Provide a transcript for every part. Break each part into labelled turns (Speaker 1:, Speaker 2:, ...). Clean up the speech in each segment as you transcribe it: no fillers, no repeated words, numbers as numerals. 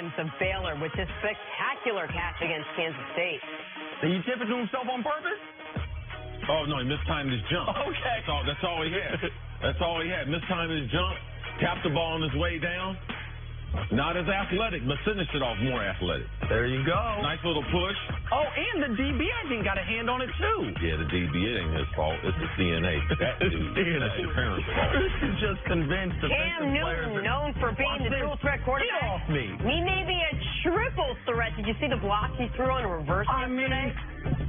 Speaker 1: Williams of Baylor with this spectacular catch against Kansas State.
Speaker 2: Did he tip it to himself on purpose?
Speaker 3: Oh, no, he mistimed his jump.
Speaker 2: Okay.
Speaker 3: That's all he had. That's all he had. Mistimed his jump, tapped the ball on his way down. Not as athletic, but finished it off more athletic.
Speaker 2: There you go.
Speaker 3: Nice little push.
Speaker 2: Oh, and the DB, I think, got a hand on it, too.
Speaker 3: Yeah, the DB, it ain't his fault. It's the CNA. That dude, that's your parents' fault.
Speaker 2: This is just convinced
Speaker 1: Cam Newton, known for being the dual threat quarterback.
Speaker 2: Get off me.
Speaker 1: He may be a triple threat. Did you see the block he threw on reverse yesterday?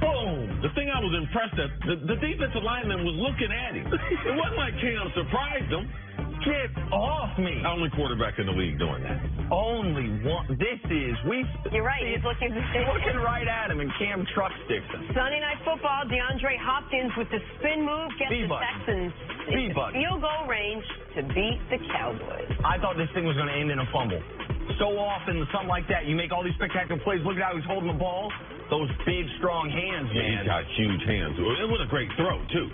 Speaker 3: Boom. The thing I was impressed at, the defensive lineman was looking at him. It wasn't like Cam surprised him.
Speaker 2: Get off me.
Speaker 3: Only quarterback in the league doing that.
Speaker 2: Only one.
Speaker 1: You're right. He's looking
Speaker 2: right at him, and Cam truck sticks him.
Speaker 1: Sunday Night Football, DeAndre Hopkins with the spin move gets the Texans in field goal range to beat the Cowboys.
Speaker 2: I thought this thing was going to end in a fumble. So often, something like that, you make all these spectacular plays. Look at how he's holding the ball. Those big, strong hands, man.
Speaker 3: He's got huge hands. It was a great throw, too,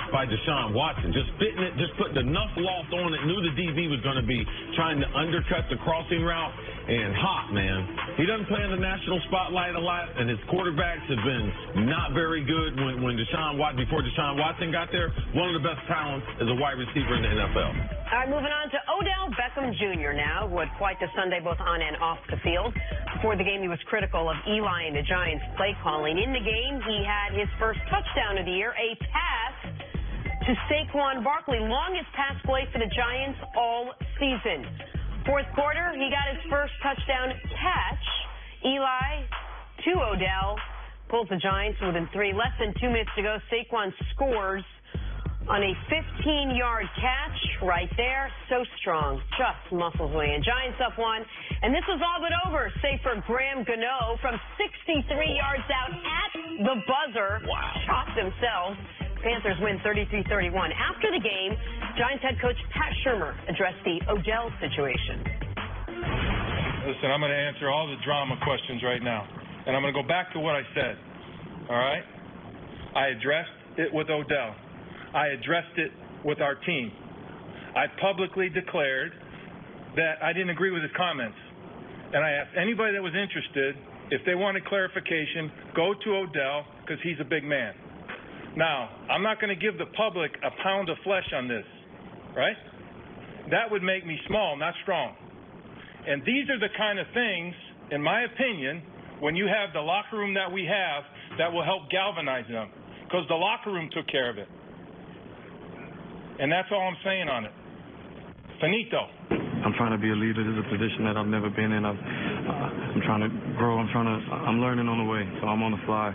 Speaker 3: by Deshaun Watson. Just fitting it, just putting enough loft on it. Knew the DB was going to be trying to undercut the crossing route. And hot, man. He doesn't play in the national spotlight a lot, and his quarterbacks have been not very good before Deshaun Watson got there. One of the best talents as a wide receiver in the NFL.
Speaker 1: All right, moving on to Odell Beckham Jr. now, who had quite the Sunday both on and off the field. Before the game, he was critical of Eli and the Giants' play calling. In the game, he had his first touchdown of the year, a pass to Saquon Barkley, longest pass play for the Giants all season. Fourth quarter, he got his first touchdown catch. Eli to Odell, pulls the Giants within 3. Less than 2 minutes to go. Saquon scores on a 15-yard catch right there. So strong, just muscles way in. Giants up 1, and this was all but over, save for Graham Gano from 63 yards out at the buzzer.
Speaker 3: Wow.
Speaker 1: Shocked themselves. Panthers win 33-31. After the game, Giants head coach Pat Shurmur addressed the Odell situation.
Speaker 4: Listen, I'm going to answer all the drama questions right now, and I'm going to go back to what I said, all right? I addressed it with Odell. I addressed it with our team. I publicly declared that I didn't agree with his comments, and I asked anybody that was interested, if they wanted clarification, go to Odell because he's a big man. Now, I'm not going to give the public a pound of flesh on this, right? That would make me small, not strong. And these are the kind of things, in my opinion, when you have the locker room that we have, that will help galvanize them. Because the locker room took care of it. And that's all I'm saying on it. Finito.
Speaker 5: I'm trying to be a leader. This is a position that I've never been in. I'm trying to grow. I'm learning on the way, so I'm on the fly.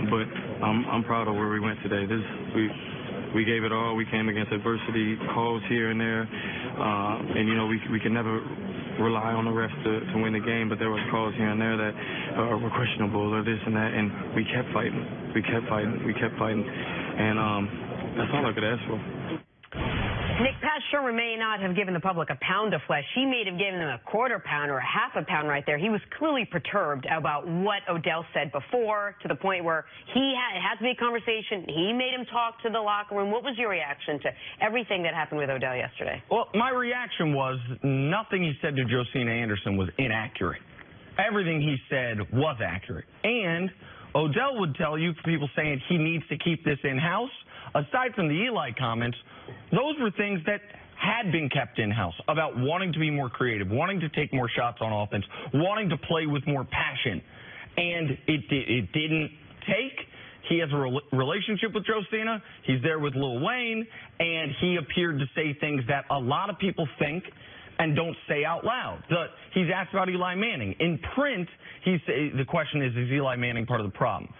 Speaker 5: But I'm proud of where we went today. We gave it all. We came against adversity, calls here and there, and we can never rely on the refs to win the game. But there was calls here and there that were questionable or this and that, and we kept fighting. And that's all I could ask for.
Speaker 1: Nick, Pat Shurmur may not have given the public a pound of flesh. He may have given them a quarter pound or a half a pound right there. He was clearly perturbed about what Odell said before, to the point where it had to be a conversation. He made him talk to the locker room. What was your reaction to everything that happened with Odell yesterday?
Speaker 2: Well, my reaction was nothing he said to Josina Anderson was inaccurate. Everything he said was accurate. And Odell would tell you, people saying he needs to keep this in-house, aside from the Eli comments, those were things that had been kept in-house, about wanting to be more creative, wanting to take more shots on offense, wanting to play with more passion. And it didn't take. He has a relationship with Josina. He's there with Lil Wayne, and he appeared to say things that a lot of people think and don't say out loud. He's asked about Eli Manning. In print, the question is Eli Manning part of the problem?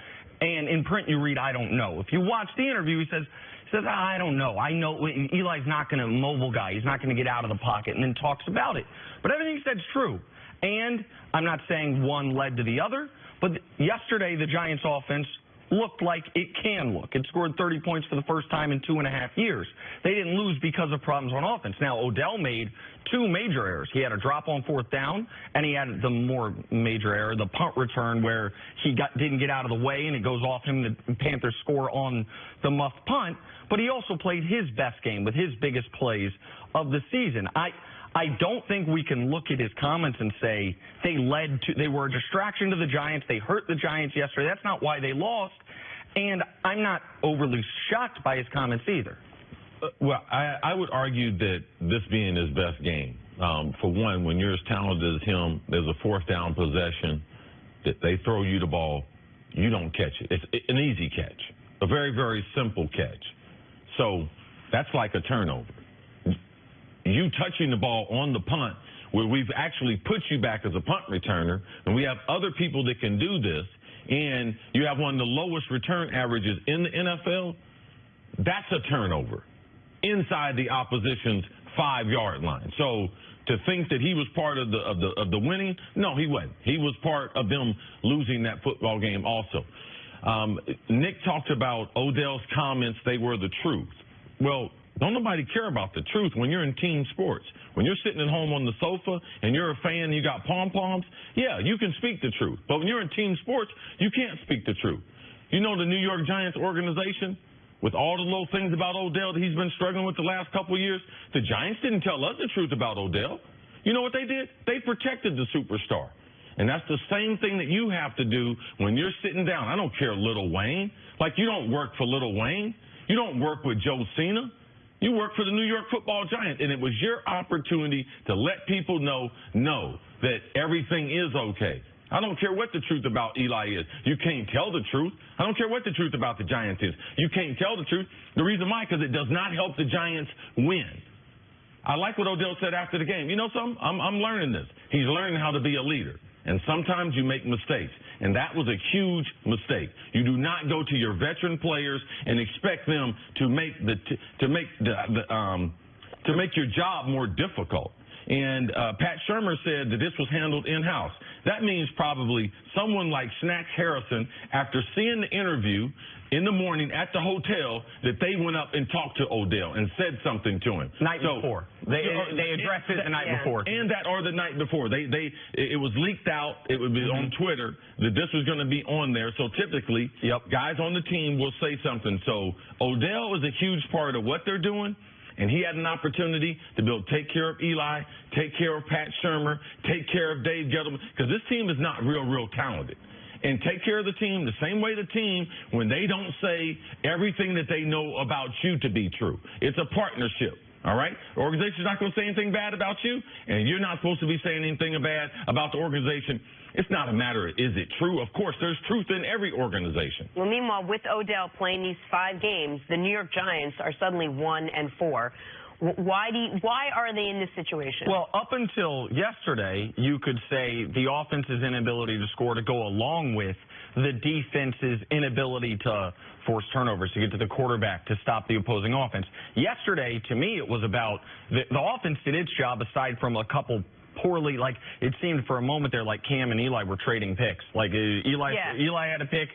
Speaker 2: And in print, you read, I don't know. If you watch the interview, he says, I don't know. I know Eli's not going to mobile guy. He's not going to get out of the pocket, and then talks about it. But everything he said is true. And I'm not saying one led to the other, but yesterday the Giants offense looked like it can look. It scored 30 points for the first time in 2.5 years. They didn't lose because of problems on offense. Now, Odell made 2 major errors. He had a drop on 4th down, and he had the more major error, the punt return, where he didn't get out of the way, and it goes off him. The Panthers score on the muffed punt. But he also played his best game with his biggest plays of the season. I don't think we can look at his comments and say they were a distraction to the Giants. They hurt the Giants yesterday. That's not why they lost. And I'm not overly shocked by his comments either.
Speaker 3: Well, I would argue that this being his best game, for one, when you're as talented as him, there's a fourth down possession that they throw you the ball, you don't catch it. It's an easy catch, a very, very simple catch. So that's like a turnover. You touching the ball on the punt, where we've actually put you back as a punt returner, and we have other people that can do this, and you have one of the lowest return averages in the NFL, that's a turnover inside the opposition's 5-yard line. So to think that he was part of the winning, no, he wasn't. He was part of them losing that football game also. Nick talked about Odell's comments, they were the truth. Well, don't nobody care about the truth when you're in team sports. When you're sitting at home on the sofa and you're a fan and you got pom-poms, yeah, you can speak the truth. But when you're in team sports, you can't speak the truth. You know the New York Giants organization, with all the little things about Odell that he's been struggling with the last couple of years, the Giants didn't tell us the truth about Odell. You know what they did? They protected the superstar. And that's the same thing that you have to do when you're sitting down. I don't care Lil Wayne. Like, you don't work for Lil Wayne. You don't work with Joe Cena. You work for the New York Football Giants, and it was your opportunity to let people know that everything is okay. I don't care what the truth about Eli is. You can't tell the truth. I don't care what the truth about the Giants is. You can't tell the truth. The reason why, because it does not help the Giants win. I like what Odell said after the game. You know something? I'm learning this. He's learning how to be a leader. And sometimes you make mistakes. And that was a huge mistake. You do not go to your veteran players and expect them to make your job more difficult. And Pat Shurmur said that this was handled in-house. That means probably someone like Snacks Harrison, after seeing the interview in the morning at the hotel, that they went up and talked to Odell and said something to him.
Speaker 2: Night before. They addressed it the night before.
Speaker 3: And that, or the night before. It was leaked out. It would be on Twitter that this was going to be on there. So typically, guys on the team will say something. So Odell is a huge part of what they're doing. And he had an opportunity to take care of Eli, take care of Pat Shurmur, take care of Dave Gettleman, because this team is not real talented. And take care of the team the same way the team, when they don't say everything that they know about you to be true. It's a partnership, all right? The organization's not going to say anything bad about you, and you're not supposed to be saying anything bad about the organization. It's not a matter of is it true. Of course, there's truth in every organization.
Speaker 1: Well, meanwhile, with Odell playing these 5 games, the New York Giants are suddenly 1-4. Why are they in this situation?
Speaker 2: Well, up until yesterday, you could say the offense's inability to score to go along with the defense's inability to force turnovers, to get to the quarterback, to stop the opposing offense. Yesterday, to me, it was about the offense did its job aside from a couple poorly, like it seemed for a moment there like Cam and Eli were trading picks. Like Eli had a pick,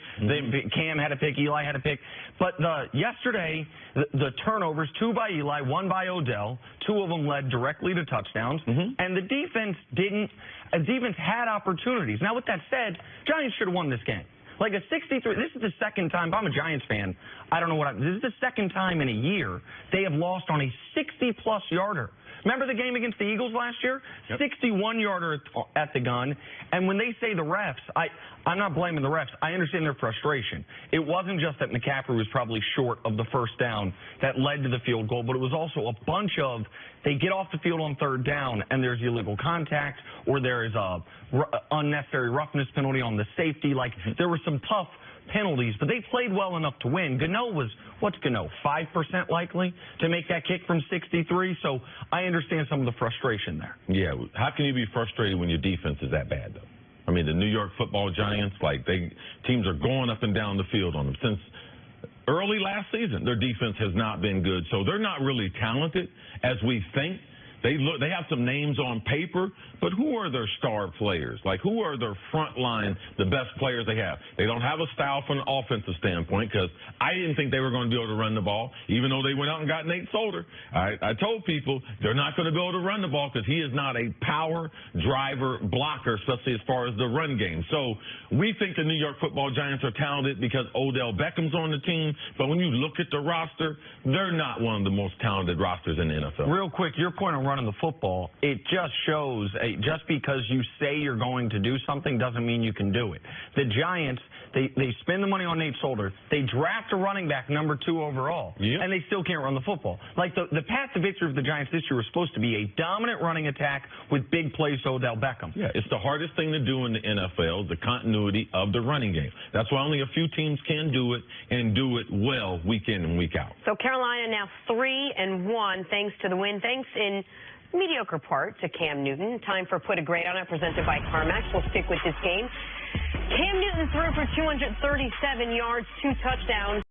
Speaker 2: Cam had a pick, Eli had a pick. But yesterday, the turnovers, 2 by Eli, 1 by Odell, 2 of them led directly to touchdowns, and the defense didn't. The defense had opportunities. Now, with that said, Giants should have won this game. Like a 63, this is the second time, if I'm a Giants fan, I don't know this is the second time in a year they have lost on a 60-plus yarder. Remember the game against the Eagles last year? 61-yarder at the gun. And when they say the refs, I'm not blaming the refs. I understand their frustration. It wasn't just that McCaffrey was probably short of the first down that led to the field goal, but it was also a bunch of they get off the field on 3rd down and there's illegal contact or there is a unnecessary roughness penalty on the safety. Like there were some tough penalties, but they played well enough to win. Gano was, what's Gano, 5% likely to make that kick from 63? So I understand some of the frustration there.
Speaker 3: Yeah, how can you be frustrated when your defense is that bad, though? I mean, the New York Football Giants, teams are going up and down the field on them. Since early last season, their defense has not been good. So they're not really talented as we think. They have some names on paper, but who are their star players? Like, who are their front line, the best players they have? They don't have a style from an offensive standpoint, because I didn't think they were going to be able to run the ball, even though they went out and got Nate Solder. I told people they're not going to be able to run the ball because he is not a power driver blocker, especially as far as the run game. So we think the New York Football Giants are talented because Odell Beckham's on the team, but when you look at the roster, they're not one of the most talented rosters in the NFL.
Speaker 2: Real quick, your point on running the football, it just shows just because you say you're going to do something doesn't mean you can do it. The Giants, they spend the money on Nate Solder. They draft a running back number 2 overall, and they still can't run the football. Like the path to victory of the Giants this year was supposed to be a dominant running attack with big plays to Odell Beckham.
Speaker 3: Yeah, it's the hardest thing to do in the NFL, the continuity of the running game. That's why only a few teams can do it and do it well week in and week out.
Speaker 1: So Carolina now 3-1 thanks to the win. Thanks in mediocre part to Cam Newton. Time for Put a Grade on It, presented by CarMax. We'll stick with this game. Cam Newton threw for 237 yards, 2 touchdowns.